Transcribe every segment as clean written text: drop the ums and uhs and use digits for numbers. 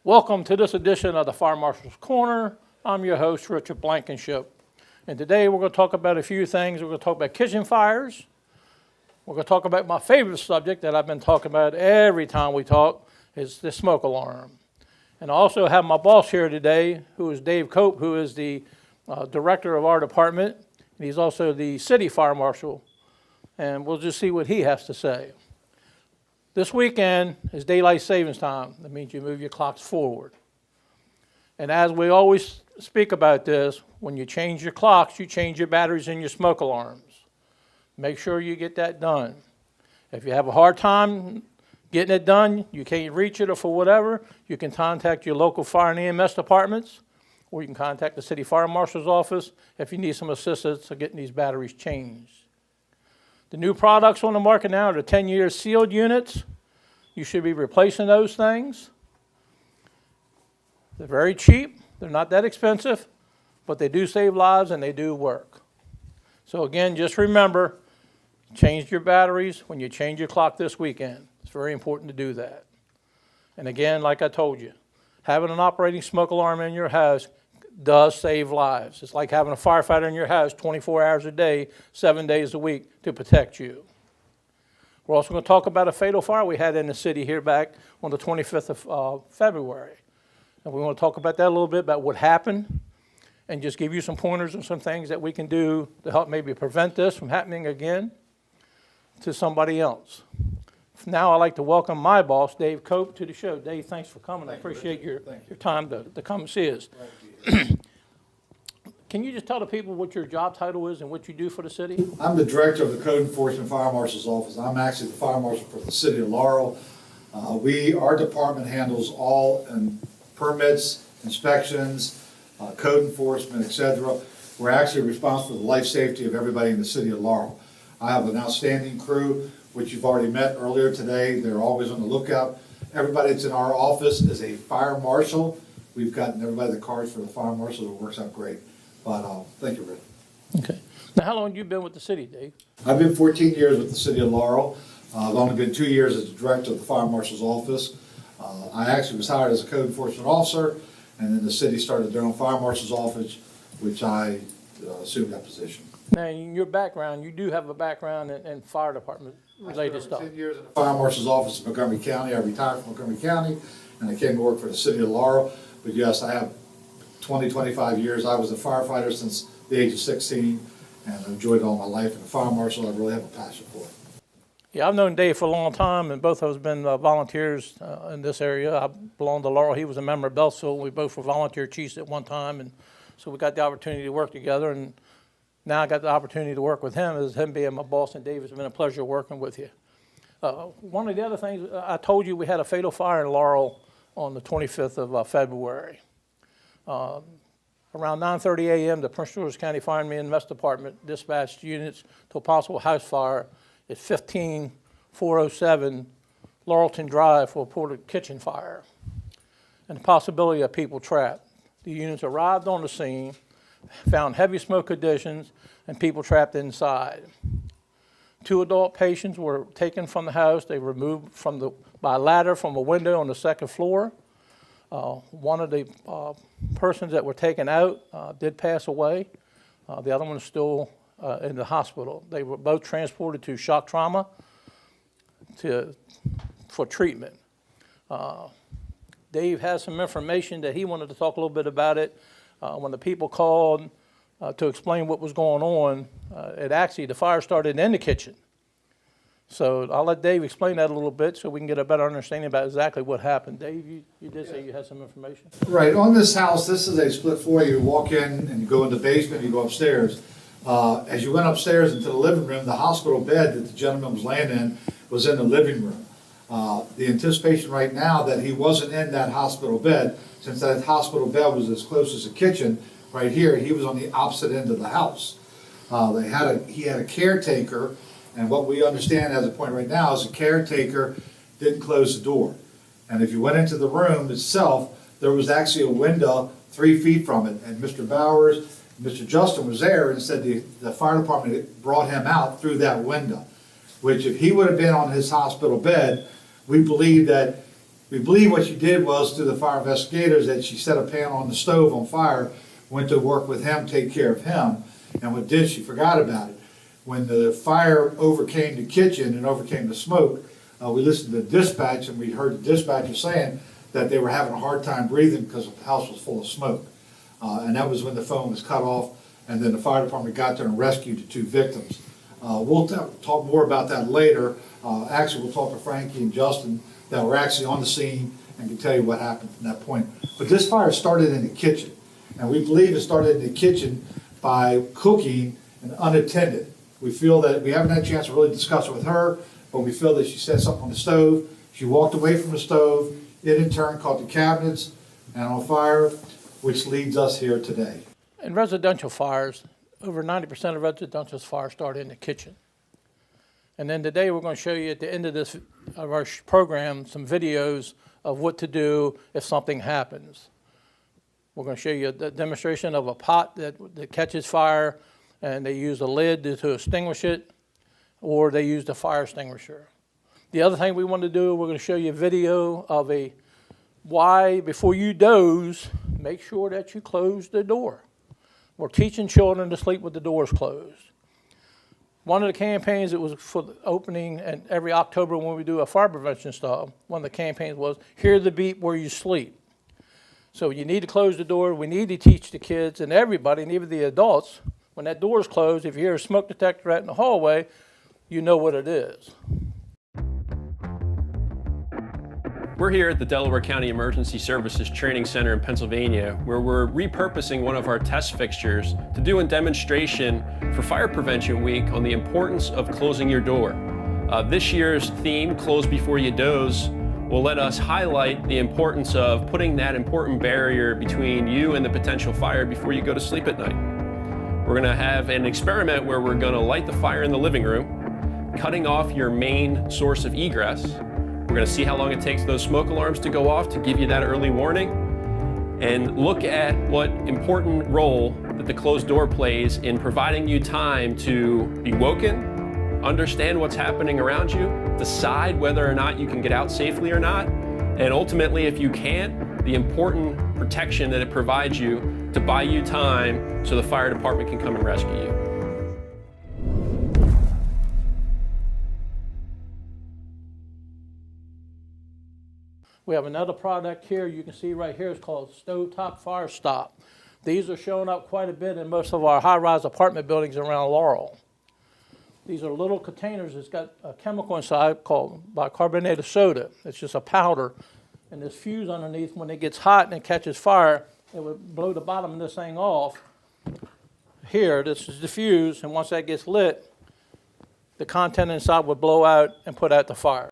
Welcome to this edition of the Fire Marshal's Corner. I'm your host, Richard Blankenship. And today we're going to talk about a few things. We're going to talk about kitchen fires. We're going to talk about my favorite subject that I've been talking about every time we talk, is the smoke alarm. And I also have my boss here today, who is Dave Cope, who is the director of our department. And he's also the city fire marshal. And we'll just see what he has to say. This weekend is daylight savings time. That means you move your clocks forward. And as we always speak about this, when you change your clocks, you change your batteries and your smoke alarms. Make sure you get that done. If you have a hard time getting it done, you can't reach it or for whatever, you can contact your local fire and EMS departments, or you can contact the city fire marshal's office if you need some assistance in getting these batteries changed. The new products on the market now are the 10-year sealed units. You should be replacing those things. They're very cheap. They're not that expensive, but they do save lives and they do work. So again, just remember, change your batteries when you change your clock this weekend. It's very important to do that. And again, like I told you, having an operating smoke alarm in your house does save lives. It's like having a firefighter in your house 24 hours a day, 7 days a week to protect you. We're also going to talk about a fatal fire we had in the city here back on the 25th of February. And we want to talk about that a little bit, about what happened, and just give you some pointers on some things that we can do to help maybe prevent this from happening again to somebody else. Now I'd like to welcome my boss, Dave Cope, to the show. Dave, thanks for coming. I appreciate your time to come and see us. Can you just tell the people what your job title is and what you do for the city? I'm the director of the Code Enforcement Fire Marshal's Office. I'm actually the fire marshal for the city of Laurel. Our department handles all permits, inspections, code enforcement, etc. We're actually responsible for the life safety of everybody in the city of Laurel. I have an outstanding crew, which you've already met earlier today. They're always on the lookout. Everybody that's in our office is a fire marshal. We've gotten everybody the cards for the fire marshal. It works out great. But thank you, Rick. Okay. Now, how long have you been with the city, Dave? I've been 14 years with the city of Laurel. I've only been 2 years as the director of the fire marshal's office. I actually was hired as a code enforcement officer, and then the city started their own fire marshal's office, which I assumed that position. Now, in your background, you do have a background in fire department related stuff. I spent 10 years in the fire marshal's office in Montgomery County. I retired from Montgomery County, and I came to work for the city of Laurel. But yes, I have 25 years. I was a firefighter since the age of 16, and I've enjoyed it all my life. And the fire marshal, I really have a passion for it. Yeah, I've known Dave for a long time, and both of us have been volunteers in this area. I belong to Laurel. He was a member of Beltsville. We both were volunteer chiefs at one time, and so we got the opportunity to work together. And now I got the opportunity to work with him, as him being my boss. And Dave, it's been a pleasure working with you. One of the other things, I told you we had a fatal fire in Laurel on the 25th of February. Around 9:30 a.m., the Prince George's County Fire and EMS Department dispatched units to a possible house fire at 15407 Laurelton Drive for a reported kitchen fire and the possibility of people trapped. The units arrived on the scene, found heavy smoke conditions, and people trapped inside. 2 adult patients were taken from the house. They were removed by a ladder from a window on the second floor. One of the persons that were taken out did pass away. The other one is still in the hospital. They were both transported to shock trauma for treatment. Dave has some information that he wanted to talk a little bit about it. When the people called to explain what was going on, the fire started in the kitchen. So I'll let Dave explain that a little bit so we can get a better understanding about exactly what happened. Dave, you did say you had some information. Right, on this house, this is a split floor. You walk in and you go in the basement, you go upstairs. As you went upstairs into the living room, the hospital bed that the gentleman was laying in was in the living room. The anticipation right now that he wasn't in that hospital bed, since that hospital bed was as close as the kitchen, right here, he was on the opposite end of the house. He had a caretaker. And what we understand as a point right now is the caretaker didn't close the door. And if you went into the room itself, there was actually a window 3 feet from it. And Mr. Bowers, Mr. Justin was there and said the fire department brought him out through that window. Which if he would have been on his hospital bed, we believe that We believe what she did was, through the fire investigators, that she set a pan on the stove on fire, went to work with him, take care of him, and what did, she forgot about it. When the fire overcame the kitchen and overcame the smoke, we listened to the dispatch, and we heard the dispatcher saying that they were having a hard time breathing because the house was full of smoke. And that was when the phone was cut off, and then the fire department got there and rescued the 2 victims. We'll talk more about that later. Actually, we'll talk to Frankie and Justin that were actually on the scene and can tell you what happened from that point. But this fire started in the kitchen, and we believe it started in the kitchen by cooking and unattended. We feel that we haven't had a chance to really discuss it with her, but we feel that she set something on the stove. She walked away from the stove. It in turn caught the cabinets and on fire, which leads us here today. In residential fires, over 90% of residential fires start in the kitchen. And then today we're going to show you at the end of our program some videos of what to do if something happens. We're going to show you a demonstration of a pot that catches fire, and they use a lid to extinguish it, or they use the fire extinguisher. The other thing we want to do, we're going to show you a video of why before you doze, make sure that you close the door. We're teaching children to sleep with the doors closed. One of the campaigns that was for the opening, and every October when we do a fire prevention stuff, one of the campaigns was, hear the beep where you sleep. So you need to close the door. We need to teach the kids and everybody, and even the adults, when that door is closed, if you hear a smoke detector out in the hallway, you know what it is. We're here at the Delaware County Emergency Services Training Center in Pennsylvania, where we're repurposing one of our test fixtures to do a demonstration for Fire Prevention Week on the importance of closing your door. This year's theme, Close Before You Doze, will let us highlight the importance of putting that important barrier between you and the potential fire before you go to sleep at night. We're going to have an experiment where we're going to light the fire in the living room, cutting off your main source of egress. We're going to see how long it takes those smoke alarms to go off to give you that early warning, and look at what important role that the closed door plays in providing you time to be woken, understand what's happening around you, decide whether or not you can get out safely or not, and ultimately, if you can't, the important protection that it provides you to buy you time so the fire department can come and rescue you. We have another product here you can see right here. It's called Stovetop Fire Stop. These are showing up quite a bit in most of our high-rise apartment buildings around Laurel. These are little containers. It's got a chemical inside called bicarbonate of soda. It's just a powder. And this fuse underneath, when it gets hot and it catches fire, it would blow the bottom of this thing off. Here, this is the fuse, and once that gets lit, the content inside would blow out and put out the fire.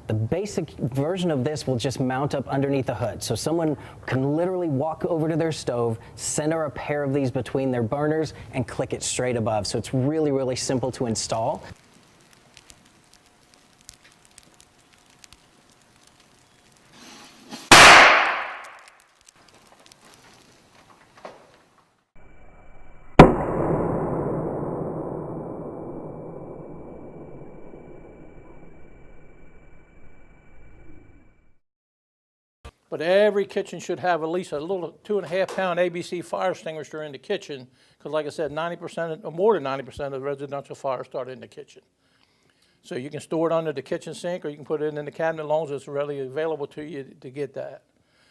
The basic version of this will just mount up underneath the hood. So someone can literally walk over to their stove, center a pair of these between their burners, and click it straight above. So it's really, really simple to install. But every kitchen should have at least a little 2.5-pound ABC fire extinguisher in the kitchen, because like I said, 90% or more than 90% of residential fires start in the kitchen. So you can store it under the kitchen sink, or you can put it in the cabinet as long as it's readily available to you to get that.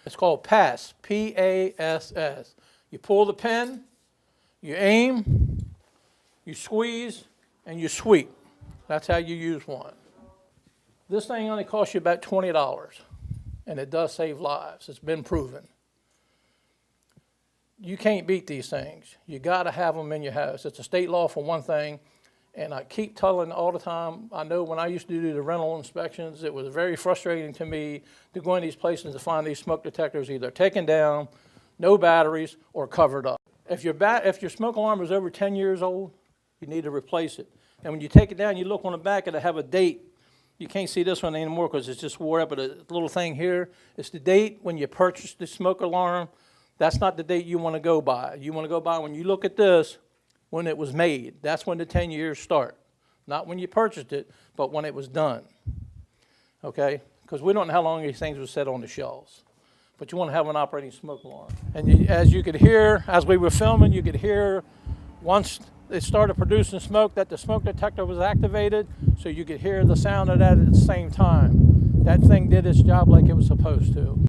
It's called PASS, P-A-S-S. You pull the pin, you aim, you squeeze, and you sweep. That's how you use one. This thing only costs you about $20. And it does save lives. It's been proven. You can't beat these things. You got to have them in your house. It's a state law for one thing, and I keep telling all the time, I know when I used to do the rental inspections, it was very frustrating to me to go in these places to find these smoke detectors either taken down, no batteries, or covered up. If your smoke alarm is over 10 years old, you need to replace it. And when you take it down, you look on the back, it'll have a date. You can't see this one anymore because it's just wore up, but a little thing here, it's the date when you purchased the smoke alarm. That's not the date you want to go by. You want to go by when you look at this, when it was made. That's when the 10 years start. Not when you purchased it, but when it was done. Okay? Because we don't know how long these things will sit on the shelves. But you want to have an operating smoke alarm. And as you could hear, as we were filming, you could hear once it started producing smoke that the smoke detector was activated, so you could hear the sound of that at the same time. That thing did its job like it was supposed to.